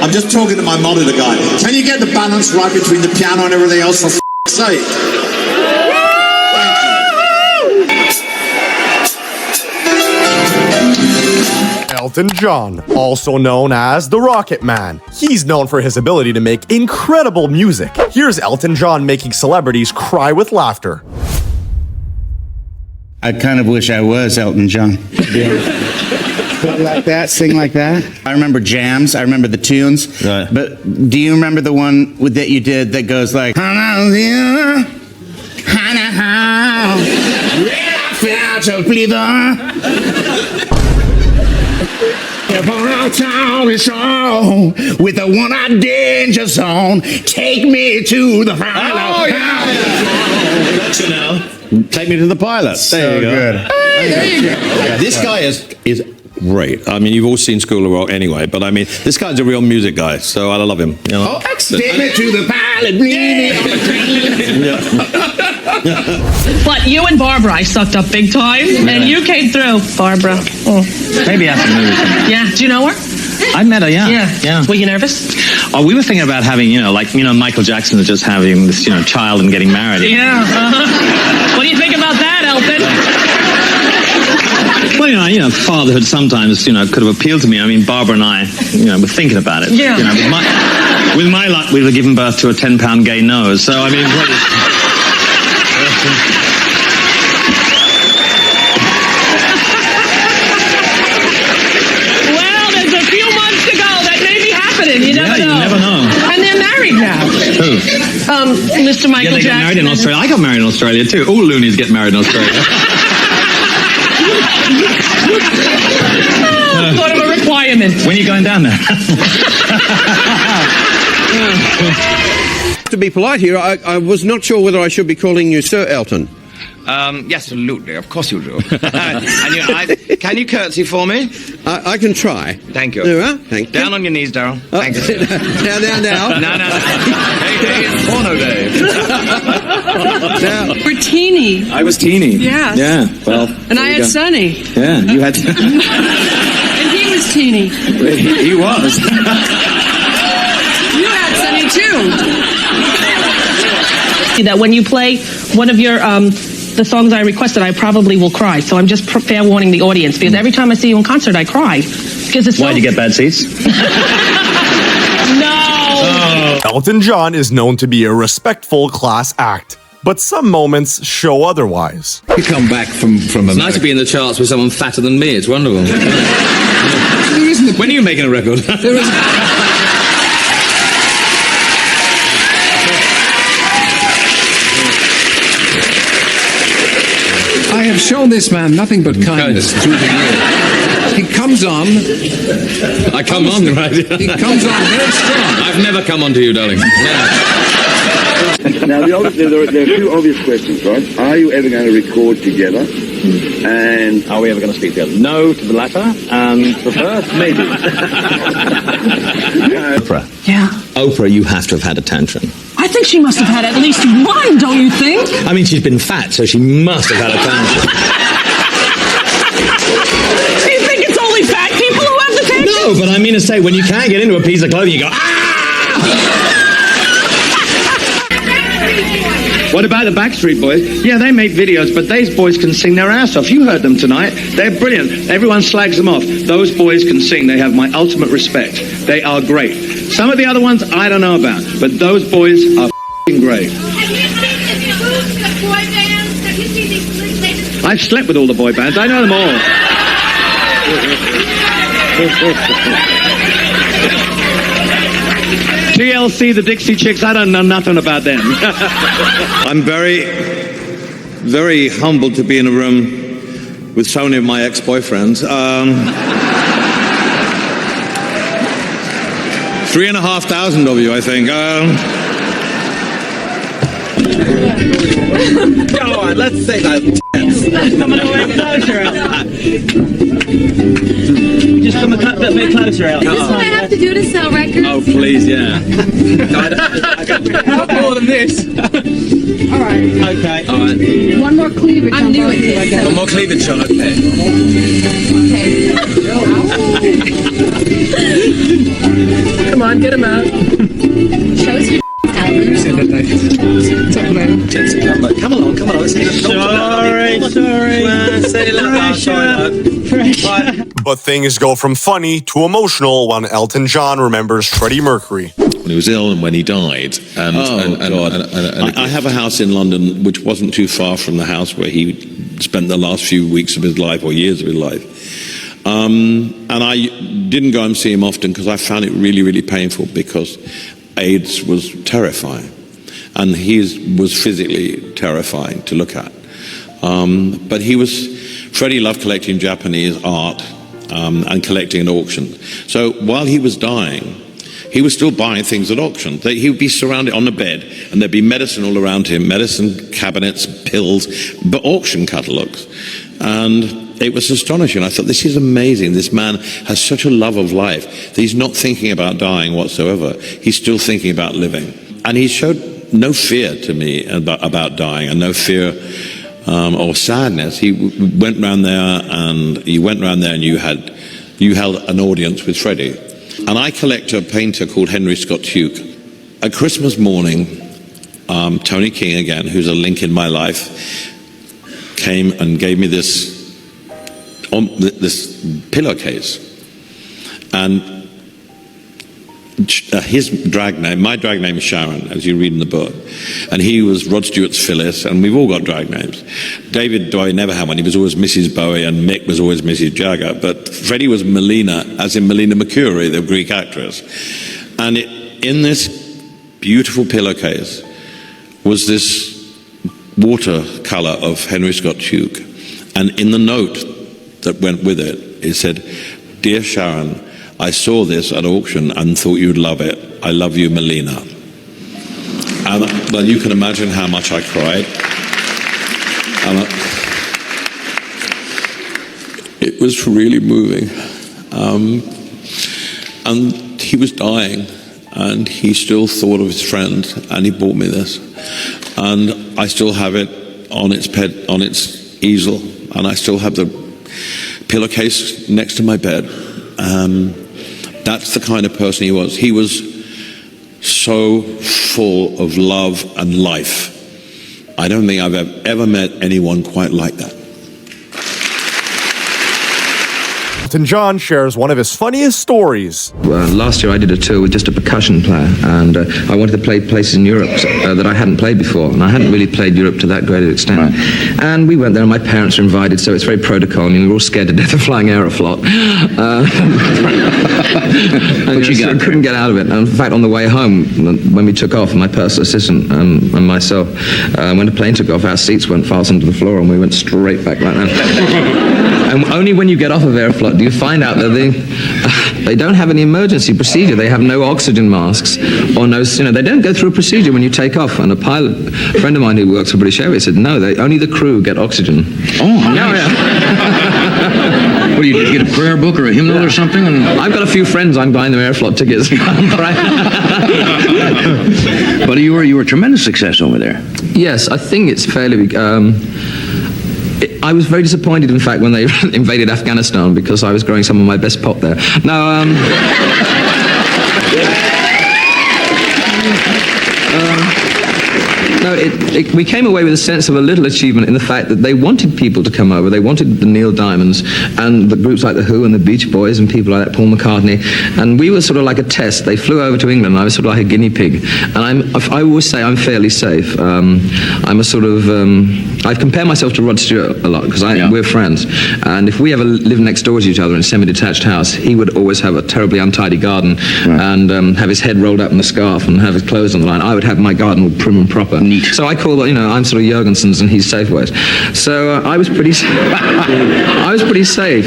I'm just talking to my monitor guy. Can you get the balance right between the piano and everything else, for f***'s sake? Elton John, also known as the Rocket Man. He's known for his ability to make incredible music. Here's Elton John making celebrities cry with laughter. I kind of wish I was Elton John. Like that, sing like that. I remember jams, I remember the tunes. Right. But do you remember the one that you did that goes like, with the one-eyed danger zone, take me to the pilot. Oh, yeah. Gotcha now. Take me to the pilot. There you go. Good. Hey, there you go. This guy is great. I mean, you've all seen School of Rock anyway, but I mean, this guy's a real music guy, so I love him. You know? Oh, excellent. Take me to the pilot. But you and Barbara, I sucked up big time, and you came through, Barbara. Oh. Maybe after the movie. Yeah. Do you know her? I met her, yeah. Yeah. Were you nervous? Oh, we were thinking about having, Michael Jackson is just having this, child and getting married. Yeah. What do you think about that, Elton? Well, fatherhood sometimes, could have appealed to me. I mean, Barbara and I, were thinking about it. Yeah. With my luck, we would have given birth to a 10-pound gay nose. So, I mean... You never know. You never know. And they're married now. Who? Mr. Michael Jackson. Got married in Australia. I got married in Australia too. All loonies get married in Australia. Sort of a requirement. When are you going down there? To be polite here, I was not sure whether I should be calling you Sir Elton. Yes, absolutely. Of course you do. Can you curtsy for me? I can try. Thank you. There are. Thank you. Down on your knees, Darryl. Thank you. Now. No. Hey, it's porno day. Now. We're teeny. I was teeny. Yeah. Yeah. Well. And I had Sonny. Yeah, you had. And he was teeny. He was. You had Sonny too. That when you play one of your the songs I requested, I probably will cry. So I'm just fair warning the audience, because every time I see you in concert, I cry. Because it's Why'd you get bad seats? No. Elton John is known to be a respectful class act, but some moments show otherwise. You come back from It's nice to be in the charts with someone fatter than me. It's wonderful. When are you making a record? I have shown this man nothing but kindness through the years. He comes on. I come on, right? He comes on very strong. I've never come on to you, darling. Now, there are two obvious questions, right? Are you ever going to record together? And are we ever going to speak together? No to the latter, and the first, maybe. Oprah. Yeah. Oprah, you have to have had a tantrum. I think she must have had at least one, don't you think? I mean, she's been fat, so she must have had a tantrum. Do you think it's only fat people who have the tantrum? No, but I mean to say, when you can't get into a piece of clothing, you go, ah! What about the Backstreet Boys? Yeah, they make videos, but those boys can sing their ass off. You heard them tonight. They're brilliant. Everyone slags them off. Those boys can sing. They have my ultimate respect. They are great. Some of the other ones, I don't know about, but those boys are f***ing great. Have you seen the boy bands? Have you seen these latest? I've slept with all the boy bands. I know them all. TLC, the Dixie Chicks, I don't know nothing about them. I'm very, very humbled to be in a room with so many of my ex-boyfriends. 3,500 of you, I think. Go on, let's say that. Coming away closer. Just come a bit closer, Al. Is this what I have to do to sell records? Oh, please, yeah. How more than this? All right. Okay. All right. One more cleavage. I'm new at this. One more cleavage shot, okay. Okay. Come on, get him out. Show us your Who said that? Come along. Let's get Sorry. But things go from funny to emotional when Elton John remembers Freddie Mercury. When he was ill and when he died. I have a house in London which wasn't too far from the house where he spent the last few weeks of his life or years of his life. And I didn't go and see him often because I found it really, really painful because AIDS was terrifying. And he was physically terrifying to look at. But Freddie loved collecting Japanese art and collecting at auctions. So while he was dying, he was still buying things at auctions. He would be surrounded on the bed, and there'd be medicine all around him, medicine cabinets, pills, but auction catalogues. And it was astonishing. I thought, this is amazing. This man has such a love of life that he's not thinking about dying whatsoever. He's still thinking about living. And he showed no fear to me about dying, and no fear or sadness. He went round there, and you held an audience with Freddie. And I collect a painter called Henry Scott Hugh. At Christmas morning, Tony King again, who's a link in my life, came and gave me this pillowcase. And my drag name is Sharon, as you read in the book. And he was Rod Stewart's Phyllis, and we've all got drag names. David Bowie never had one. He was always Mrs. Bowie, and Mick was always Mrs. Jagger. But Freddie was Melina, as in Melina Mercury, the Greek actress. And in this beautiful pillowcase was this watercolor of Henry Scott Hugh. And in the note that went with it, it said, "Dear Sharon, I saw this at auction and thought you'd love it. I love you, Melina." And well, you can imagine how much I cried. It was really moving. And he was dying, and he still thought of his friend, and he bought me this. And I still have it on its easel, and I still have the pillowcase next to my bed. That's the kind of person he was. He was so full of love and life. I don't think I've ever met anyone quite like that. Elton John shares one of his funniest stories. Last year I did a tour with just a percussion player, and I wanted to play places in Europe that I hadn't played before, and I hadn't really played Europe to that great an extent. Right. And we went there, and my parents were invited, so it's very protocol. I mean, we were all scared to death of flying Aeroflot. I couldn't get out of it. And in fact, on the way home, when we took off, my personal assistant and myself, when the plane took off, our seats weren't fastened to the floor, and we went straight back like that. And only when you get off of Aeroflot do you find out that they don't have any emergency procedure. They have no oxygen masks, or no, they don't go through a procedure when you take off. And a friend of mine who works for British Airways said, no, only the crew get oxygen. Oh, nice. Yeah. What do you get, a prayer book or a hymnal or something? And I've got a few friends. I'm buying them Aeroflot tickets. But you were a tremendous success over there. Yes, I think it's fairly. I was very disappointed, in fact, when they invaded Afghanistan, because I was growing some of my best pop there. No, we came away with a sense of a little achievement in the fact that they wanted people to come over. They wanted the Neil Diamonds and the groups like The Who and the Beach Boys and people like that, Paul McCartney. And we were sort of like a test. They flew over to England, and I was sort of like a guinea pig. And I always say I'm fairly safe. I'm a sort of... I compare myself to Rod Stewart a lot, because we're friends. And if we ever lived next door to each other in a semi-detached house, he would always have a terribly untidy garden, and have his head rolled up in a scarf and have his clothes on the line. I would have my garden all prim and proper. Neat. So I call that, I'm sort of Jurgensen's and he's Safeways. So I was pretty safe,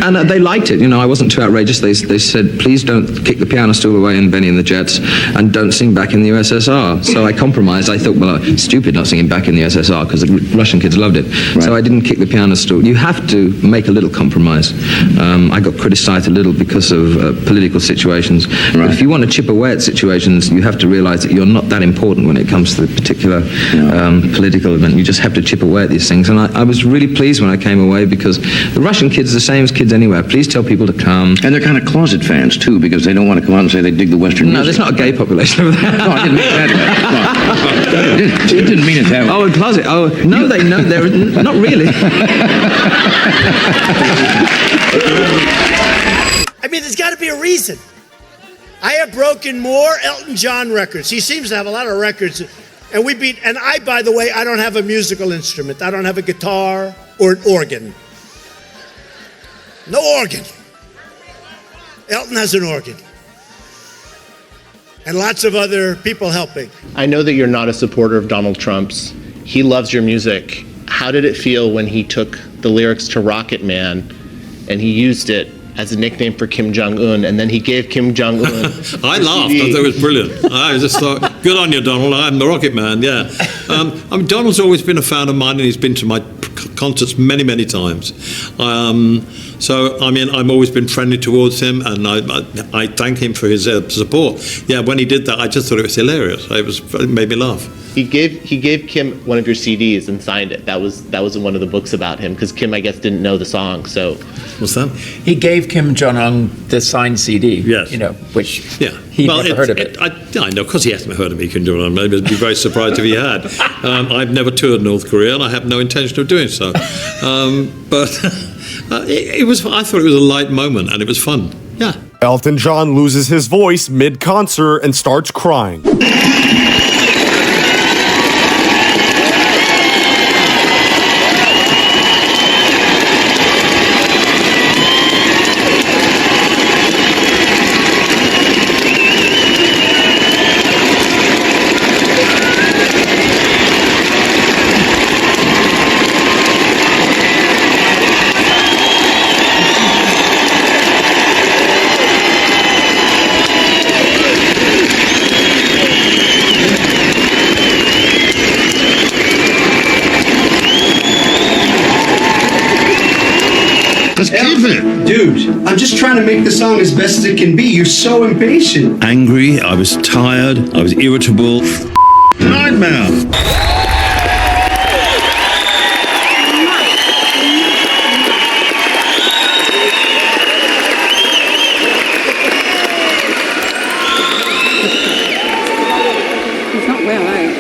and they liked it. I wasn't too outrageous. They said, please don't kick the piano stool away in Benny and the Jets, and don't sing Back in the USSR. So I compromised. I thought, well, it's stupid not singing Back in the USSR, because the Russian kids loved it. Right. So I didn't kick the piano stool. You have to make a little compromise. I got criticized a little because of political situations. Right. But if you want to chip away at situations, you have to realize that you're not that important when it comes to the particular political event. You just have to chip away at these things. And I was really pleased when I came away, because the Russian kids are the same as kids anywhere. Please tell people to come. And they're kind of closet fans, too, because they don't want to come out and say they dig the Western music. No, there's not a gay population over there. No, I didn't mean it that way. No. It didn't mean it that way. Oh, in closet. Oh, no, they're not really. I mean, there's got to be a reason. I have broken more Elton John records. He seems to have a lot of records. And I, by the way, I don't have a musical instrument. I don't have a guitar or an organ. No organ. Elton has an organ. And lots of other people helping. I know that you're not a supporter of Donald Trump's. He loves your music. How did it feel when he took the lyrics to Rocket Man and he used it as a nickname for Kim Jong-un, and then he gave Kim Jong-un I laughed. I thought it was brilliant. I just thought, good on you, Donald. I'm the Rocket Man, yeah. I mean, Donald's always been a fan of mine, and he's been to my concerts many, many times. So, I mean, I've always been friendly towards him, and I thank him for his support. Yeah, when he did that, I just thought it was hilarious. It made me laugh. He gave Kim one of your CDs and signed it. That was in one of the books about him, because Kim, I guess, didn't know the song. So what's that? He gave Kim Jong-un the signed CD. Yes. Which he never heard of it. I know, because he hasn't heard of me, Kim Jong-un. I'd be very surprised if he had. I've never toured North Korea, and I have no intention of doing so. But it was. I thought it was a light moment, and it was fun. Yeah. Elton John loses his voice mid-concert and starts crying. Dude, I'm just trying to make the song as best as it can be. You're so impatient. Angry, I was tired, I was irritable. Nightmare. He's not well, eh?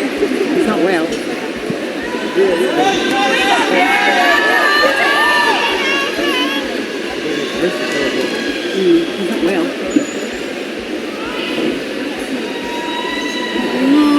He's not well. He's not well. No.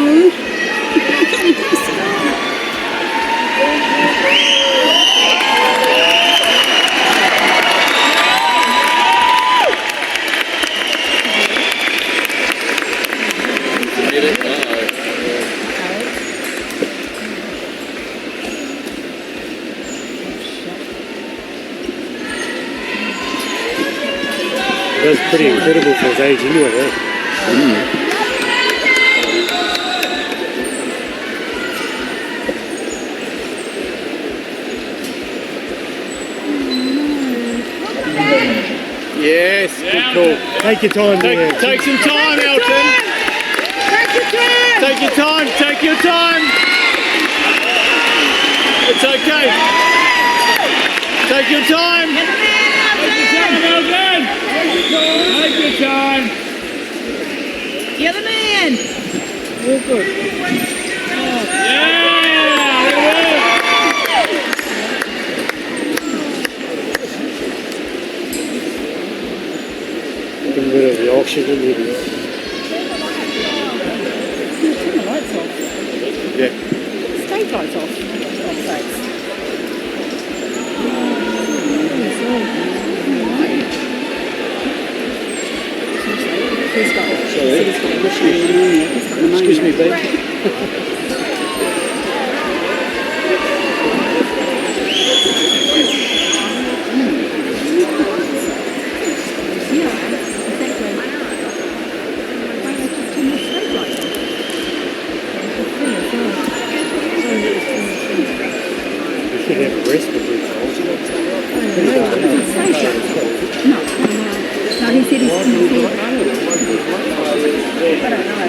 That's pretty incredible for his age anyway, eh? Yes, good call. Take your time. Take some time, Elton. Take your time. Take your time. It's okay. Take your time. Take your time, Elton. Take your time. You're the man. All good. Yeah. Getting rid of the oxygen. Turn the lights off. Yeah. Stage lights off. For God's sakes. Excuse me, babe. You should have a respiratory also. No, he said he's I don't know.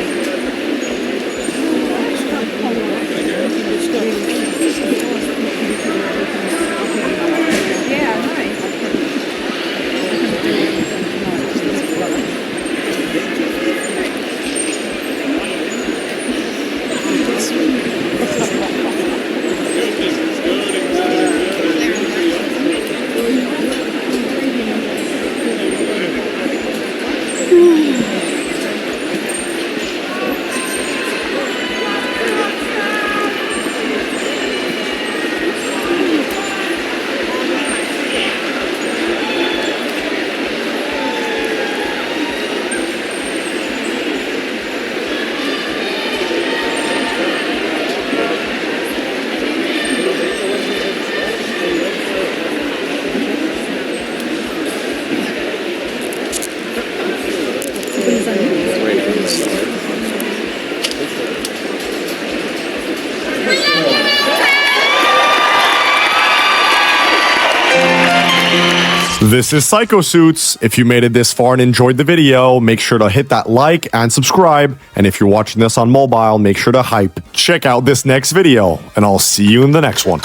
This is Psycho Suits. If you made it this far and enjoyed the video, make sure to hit that like and subscribe. And if you're watching this on mobile, make sure to hype. Check out this next video, and I'll see you in the next one.